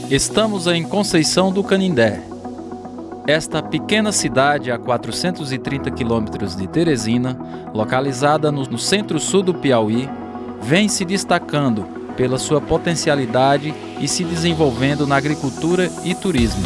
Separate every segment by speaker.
Speaker 1: Estamos em Conceição do Canindé. Esta pequena cidade a 430 quilômetros de Teresina, localizada no centro-sul do Piauí, vem se destacando pela sua potencialidade e se desenvolvendo na agricultura e turismo.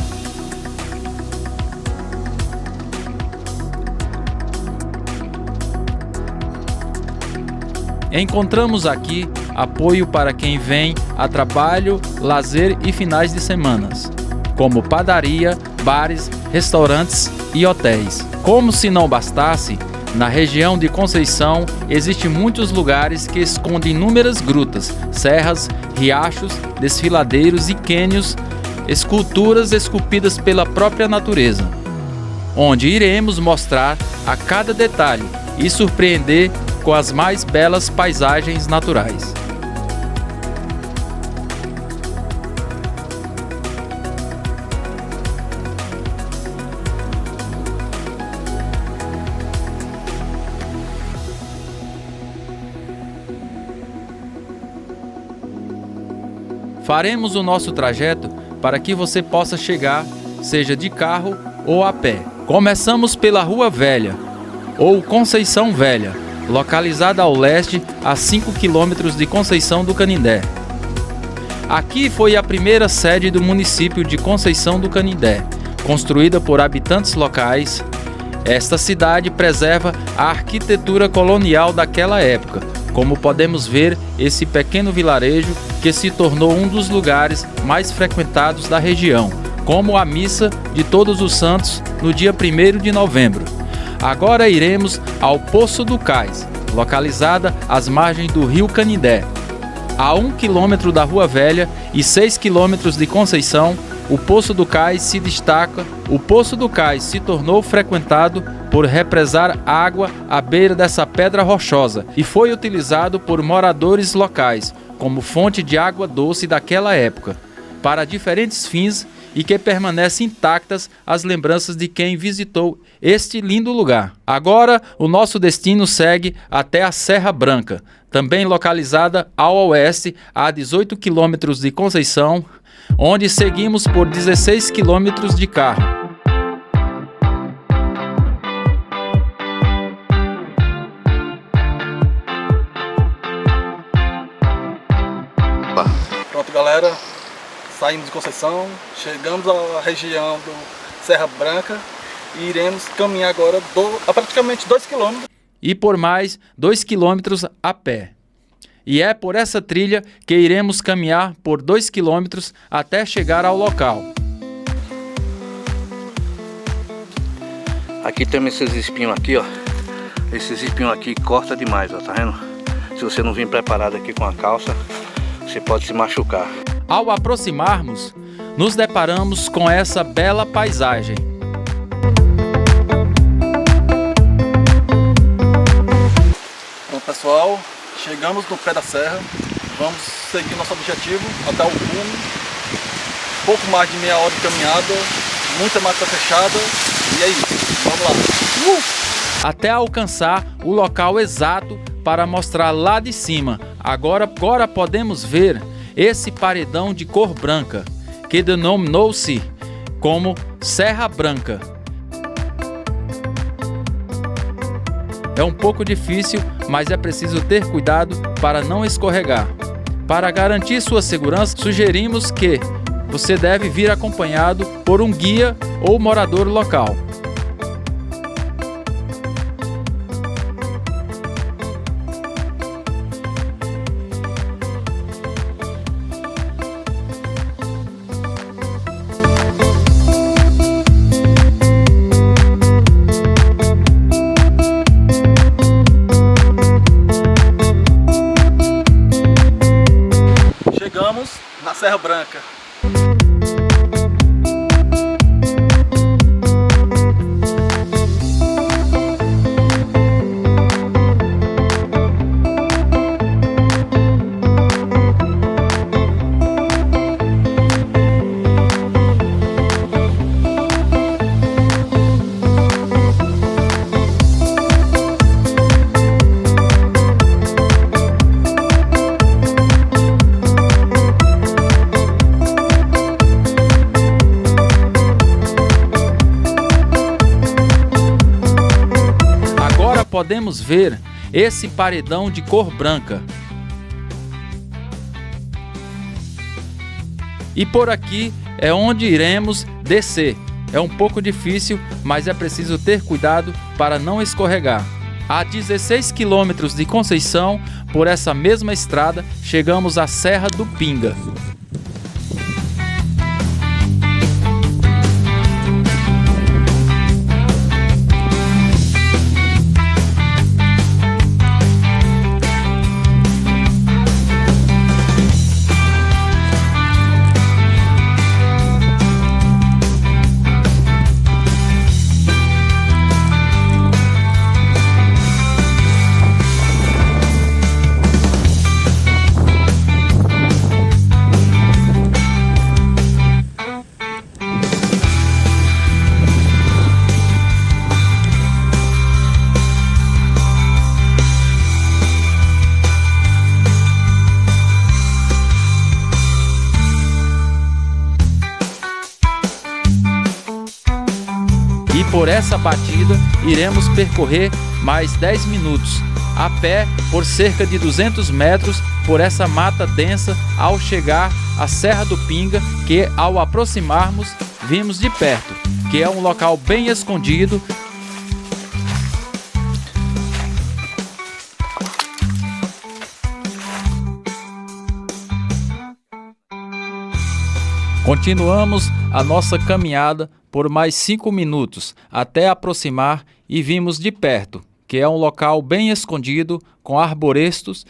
Speaker 1: Encontramos aqui apoio para quem vem a trabalho, lazer e finais de semanas, como padaria, bares, restaurantes e hotéis. Como se não bastasse, na região de Conceição existem muitos lugares que escondem inúmeras grutas, serras, riachos, desfiladeiros e cânions, esculturas esculpidas pela própria natureza, onde iremos mostrar a cada detalhe e surpreender com as mais belas paisagens naturais. Faremos o nosso trajeto para que você possa chegar, seja de carro ou a pé. Começamos pela Rua Velha, ou Conceição Velha, localizada ao leste a 5 quilômetros de Conceição do Canindé. Aqui foi a primeira sede do município de Conceição do Canindé, construída por habitantes locais. Esta cidade preserva a arquitetura colonial daquela época, como podemos ver esse pequeno vilarejo que se tornou um dos lugares mais frequentados da região, como a missa de Todos os Santos no dia 1º de novembro. Agora iremos ao Poço do Cais, localizada às margens do rio Canindé. A 1 quilômetro da Rua Velha e 6 quilômetros de Conceição, o Poço do Cais se destaca. O Poço do Cais se tornou frequentado por represar água à beira dessa pedra rochosa e foi utilizado por moradores locais como fonte de água doce daquela época, para diferentes fins, e que permanecem intactas as lembranças de quem visitou este lindo lugar. Agora, o nosso destino segue até a Serra Branca, também localizada ao oeste, a 18 quilômetros de Conceição, onde seguimos por 16 quilômetros de carro.
Speaker 2: Pronto, galera. Saímos de Conceição, chegamos à região do Serra Branca e iremos caminhar agora a praticamente 2 km.
Speaker 1: E por mais 2 km a pé. E é por essa trilha que iremos caminhar por 2 km até chegar ao local.
Speaker 3: Aqui temos esses espinhos aqui, ó. Esses espinhos aqui corta demais, ó, tá vendo? Se você não vir preparado aqui com a calça, você pode se machucar.
Speaker 1: Ao aproximarmos, nos deparamos com essa bela paisagem.
Speaker 2: Bom, pessoal, chegamos no pé da serra. Vamos seguir nosso objetivo até o cume. Pouco mais de meia hora de caminhada, muita mata fechada. E é isso, vamos lá.
Speaker 1: Até alcançar o local exato para mostrar lá de cima. Agora podemos ver esse paredão de cor branca, que denominou-se como Serra Branca. É um pouco difícil, mas é preciso ter cuidado para não escorregar. Para garantir sua segurança, sugerimos que você deve vir acompanhado por um guia ou morador local.
Speaker 2: Na Serra Branca.
Speaker 1: podemos ver esse paredão de cor branca. E por aqui é onde iremos descer. É um pouco difícil, mas é preciso ter cuidado para não escorregar. A 16 quilômetros de Conceição, por essa mesma estrada, chegamos à Serra do Pinga. E por essa batida iremos percorrer mais 10 minutos, a pé por cerca de 200 metros por essa mata densa ao chegar à Serra do Pinga, que ao aproximarmos vimos de perto, que é um local bem escondido. Continuamos a nossa caminhada por mais 5 minutos até aproximar e vimos de perto, que é um local bem escondido com arborestos.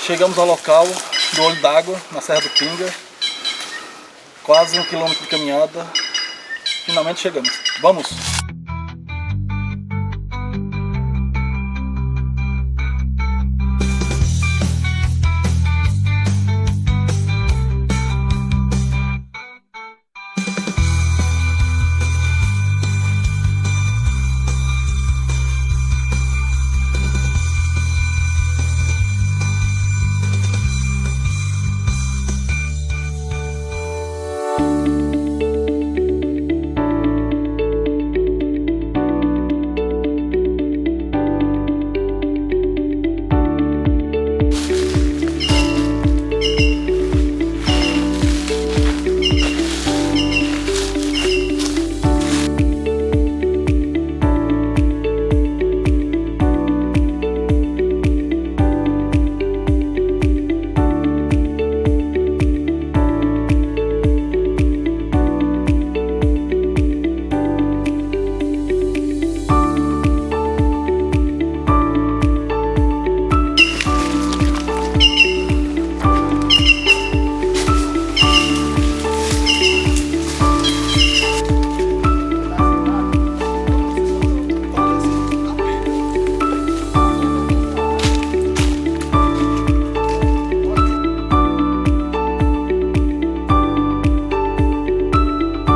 Speaker 2: Chegamos ao local do Olho d'Água, na Serra do Pinga. Quase 1 quilômetro de caminhada. Finalmente chegamos. Vamos!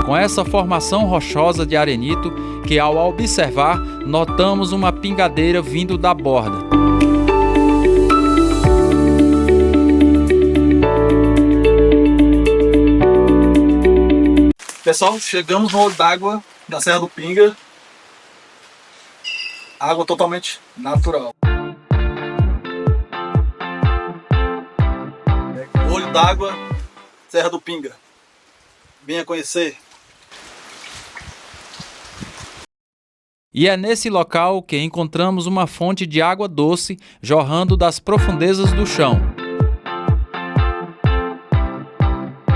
Speaker 1: Com essa formação rochosa de arenito que, ao observar, notamos uma pingadeira vindo da borda.
Speaker 2: Pessoal, chegamos no Olho d'Água da Serra do Pinga. Água totalmente natural. Olho d'Água, Serra do Pinga. Venha conhecer.
Speaker 1: E é nesse local que encontramos uma fonte de água doce jorrando das profundezas do chão.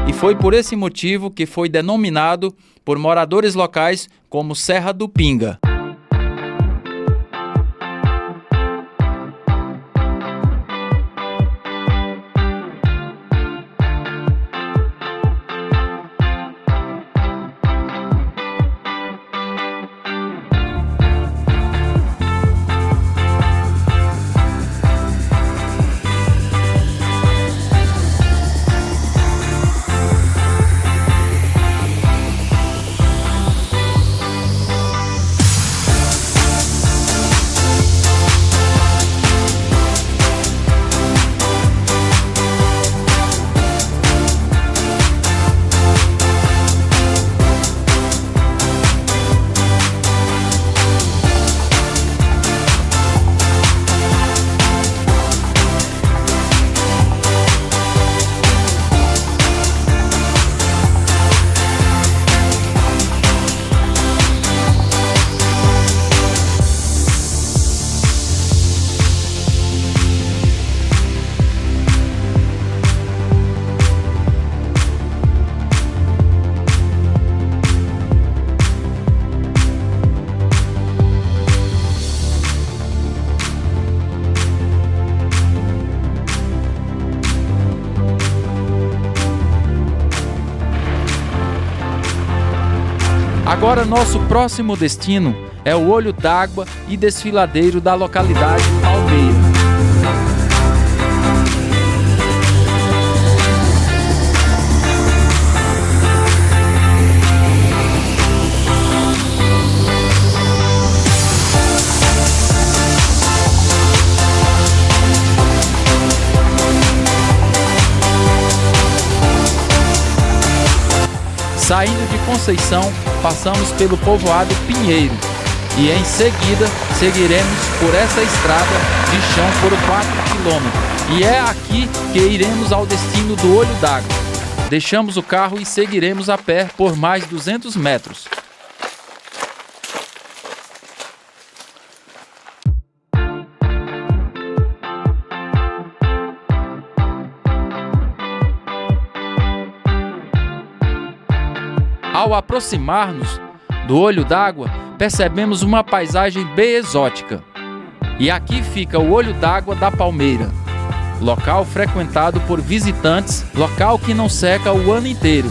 Speaker 1: E foi por esse motivo que foi denominado por moradores locais como Serra do Pinga. Agora nosso próximo destino é o olho d'água e desfiladeiro da localidade Palmeira. Saindo de Conceição, passamos pelo povoado Pinheiro e em seguida seguiremos por essa estrada de chão por 4 km. E é aqui que iremos ao destino do Olho d'Água. Deixamos o carro e seguiremos a pé por mais 200 metros. Ao aproximar-nos do Olho d'Água, percebemos uma paisagem bem exótica. E aqui fica o Olho d'Água da Palmeira, local frequentado por visitantes, local que não seca o ano inteiro.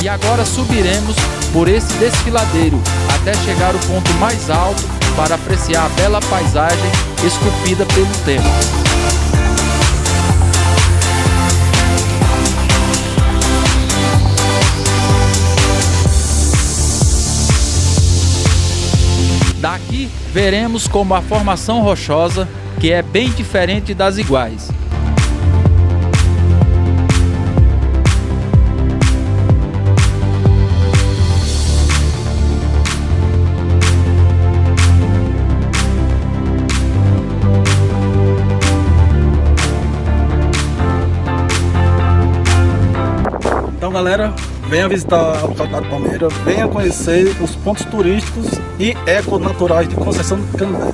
Speaker 1: E agora subiremos por esse desfiladeiro até chegar ao ponto mais alto para apreciar a bela paisagem esculpida pelo tempo. Daqui veremos como a formação rochosa, que é bem diferente das iguais.
Speaker 2: Então, galera, venha visitar a localidade Palmeira, venha conhecer os pontos turísticos e econaturais de Conceição do Canindé.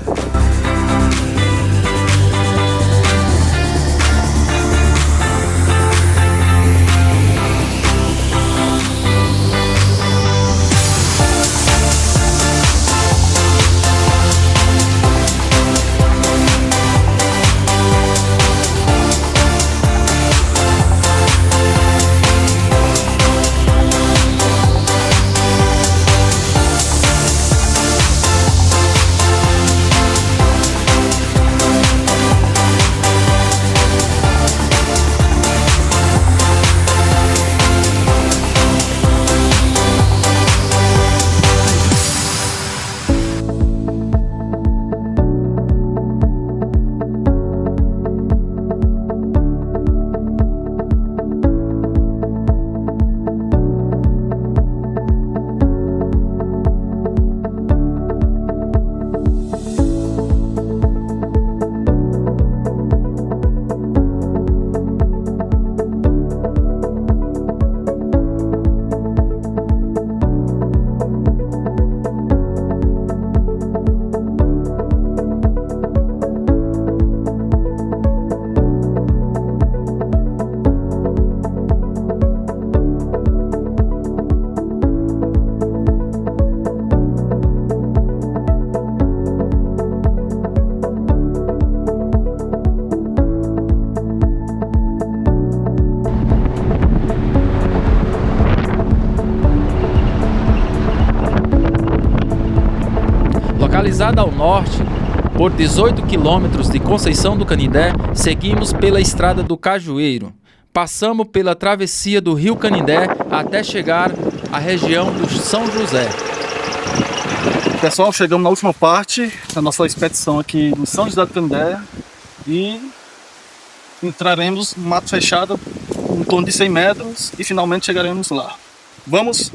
Speaker 1: Localizada ao norte, por 18 quilômetros de Conceição do Canindé, seguimos pela estrada do Cajueiro. Passamos pela travessia do Rio Canindé até chegar à região do São José.
Speaker 2: Pessoal, chegamos na última parte da nossa expedição aqui no São José do Canindé e entraremos no mato fechado em torno de 100 metros e finalmente chegaremos lá. Vamos!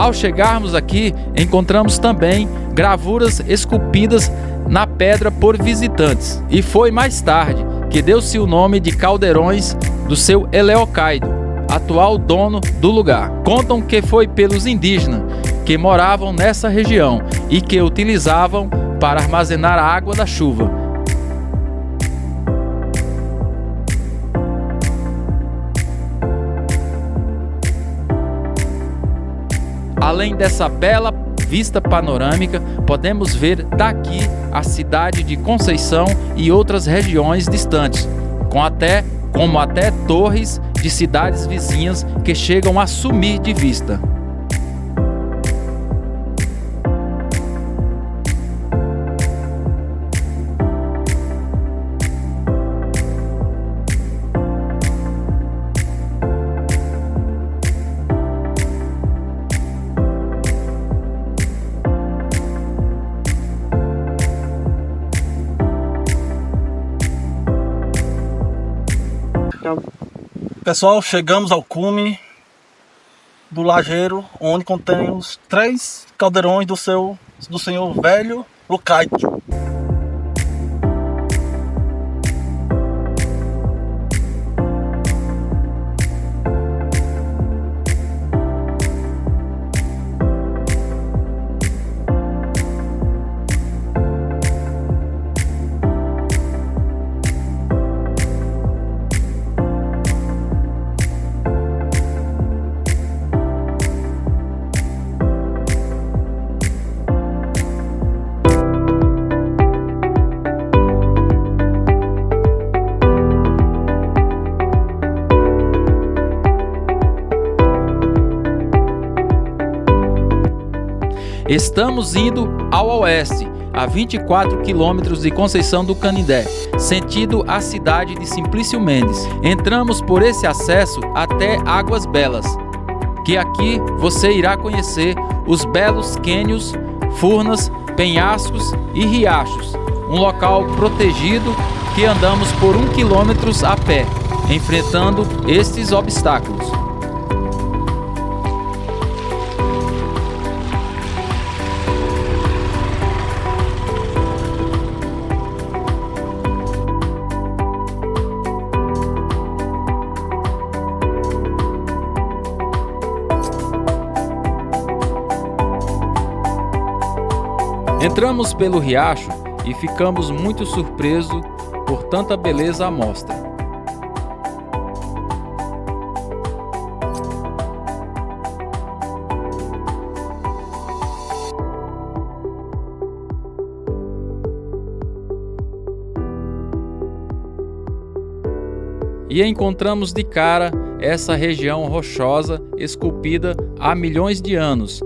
Speaker 1: Ao chegarmos aqui, encontramos também gravuras esculpidas na pedra por visitantes. E foi mais tarde que deu-se o nome de Caldeirões do seu Eleocaido, atual dono do lugar. Contam que foi pelos indígenas que moravam nessa região e que utilizavam para armazenar a água da chuva. Além dessa bela vista panorâmica, podemos ver daqui a cidade de Conceição e outras regiões distantes, como até torres de cidades vizinhas que chegam a sumir de vista.
Speaker 2: Pessoal, chegamos ao cume do lajeiro, onde contém os 3 caldeirões do senhor velho Lucaidio.
Speaker 1: Estamos indo ao oeste, a 24 quilômetros de Conceição do Canindé, sentido a cidade de Simplício Mendes. Entramos por esse acesso até Águas Belas, que aqui você irá conhecer os belos cânions, furnas, penhascos e riachos. Um local protegido que andamos por 1 quilômetro a pé, enfrentando estes obstáculos. Entramos pelo riacho e ficamos muito surpresos por tanta beleza à mostra. E encontramos de cara essa região rochosa esculpida há milhões de anos.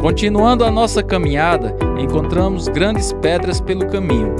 Speaker 1: Continuando a nossa caminhada, encontramos grandes pedras pelo caminho.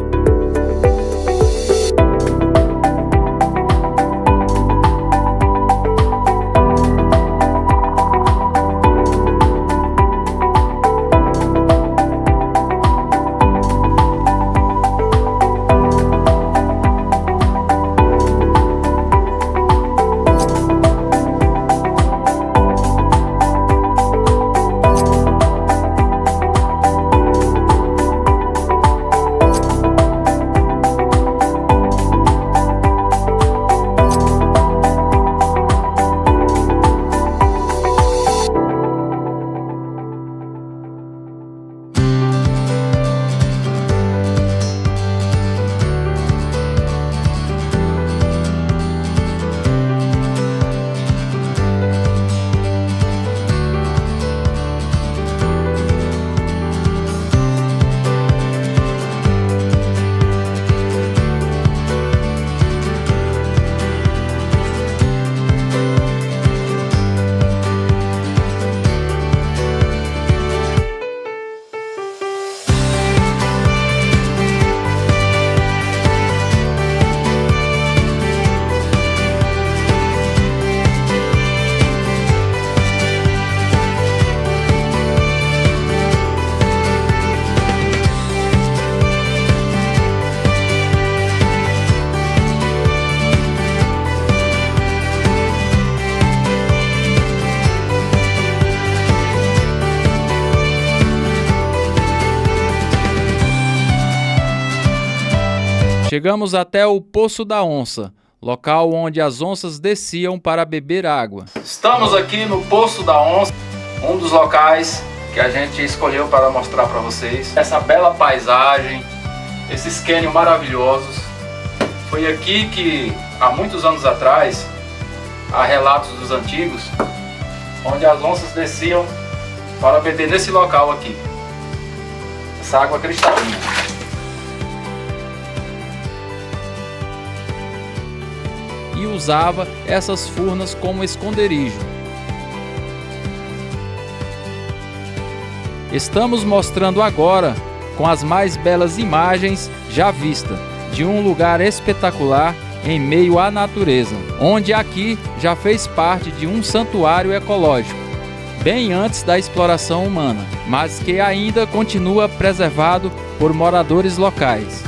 Speaker 1: Chegamos até o Poço da Onça, local onde as onças desciam para beber água. Estamos aqui no Poço da Onça, um dos locais que a gente escolheu para mostrar para vocês. Essa bela paisagem, esses cânions maravilhosos. Foi aqui que, há muitos anos atrás, há relatos dos antigos, onde as onças desciam para beber nesse local aqui. Essa água cristalina. E usava essas furnas como esconderijo. Estamos mostrando agora com as mais belas imagens já vistas de um lugar espetacular em meio à natureza, onde aqui já fez parte de um santuário ecológico, bem antes da exploração humana, mas que ainda continua preservado por moradores locais.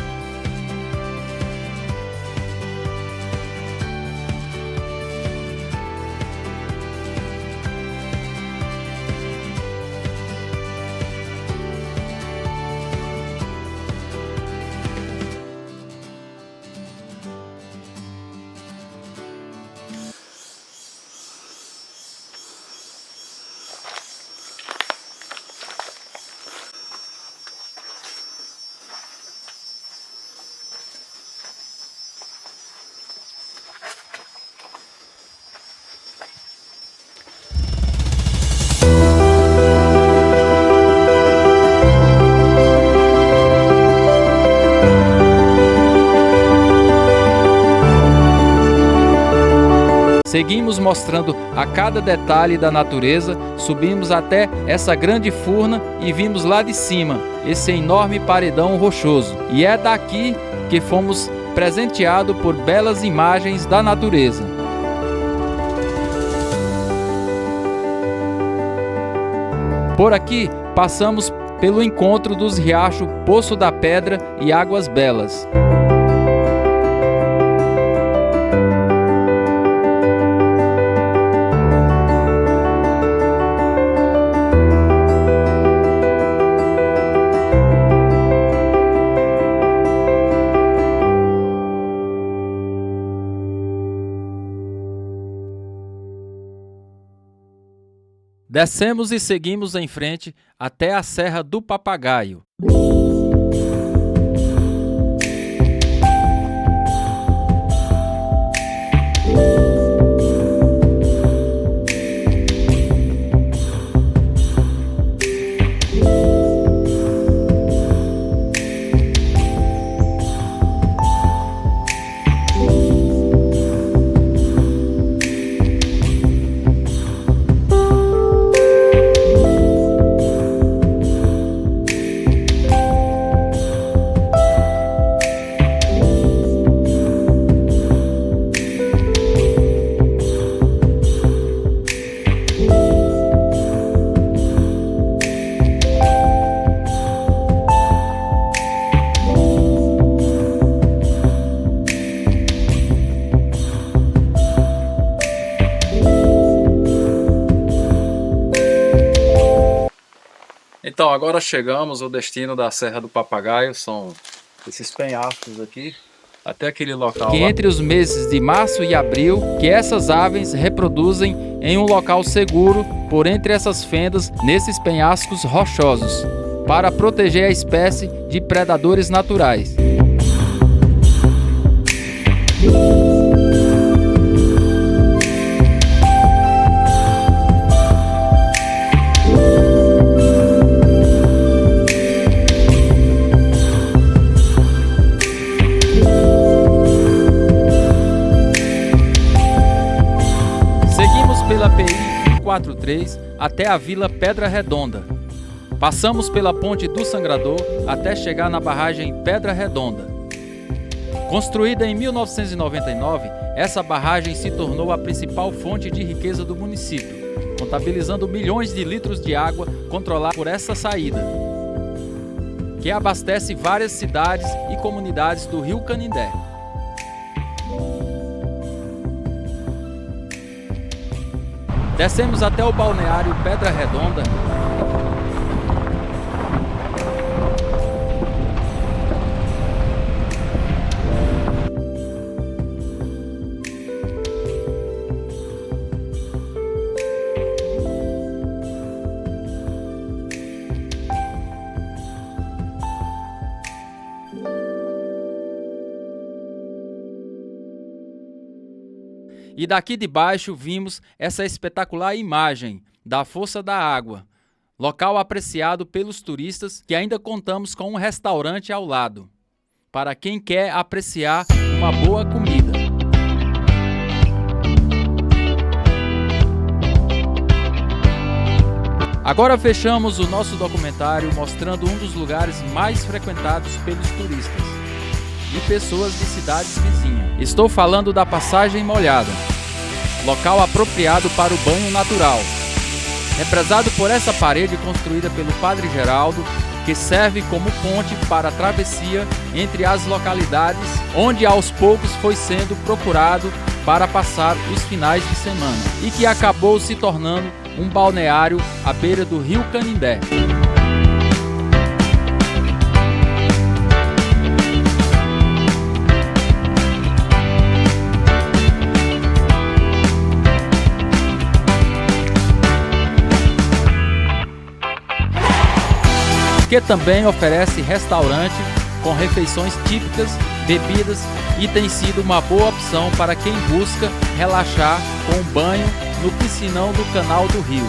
Speaker 1: Seguimos mostrando a cada detalhe da natureza, subimos até essa grande furna e vimos lá de cima esse enorme paredão rochoso. E é daqui que fomos presenteados por belas imagens da natureza. Por aqui passamos pelo encontro dos riachos Poço da Pedra e Águas Belas. Descemos e seguimos em frente até a Serra do Papagaio. Então, agora chegamos ao destino da Serra do Papagaio, são esses penhascos aqui, até aquele local que lá. Entre os meses de março e abril, que essas aves reproduzem em um local seguro por entre essas fendas nesses penhascos rochosos, para proteger a espécie de predadores naturais. Pela PI 143 até a Vila Pedra Redonda. Passamos pela Ponte do Sangrador até chegar na barragem Pedra Redonda. Construída em 1999, essa barragem se tornou a principal fonte de riqueza do município, contabilizando milhões de litros de água controlada por essa saída, que abastece várias cidades e comunidades do Rio Canindé. Descemos até o balneário Pedra Redonda. E daqui de baixo vimos essa espetacular imagem da Força da Água, local apreciado pelos turistas, que ainda contamos com um restaurante ao lado, para quem quer apreciar uma boa comida. Agora fechamos o nosso documentário mostrando um dos lugares mais frequentados pelos turistas e pessoas de cidades vizinhas. Estou falando da Passagem Molhada, local apropriado para o banho natural, represado por essa parede construída pelo Padre Geraldo, que serve como ponte para a travessia entre as localidades, onde aos poucos foi sendo procurado para passar os finais de semana e que acabou se tornando um balneário à beira do rio Canindé. Que também oferece restaurante com refeições típicas, bebidas e tem sido uma boa opção para quem busca relaxar com um banho no piscinão do canal do rio.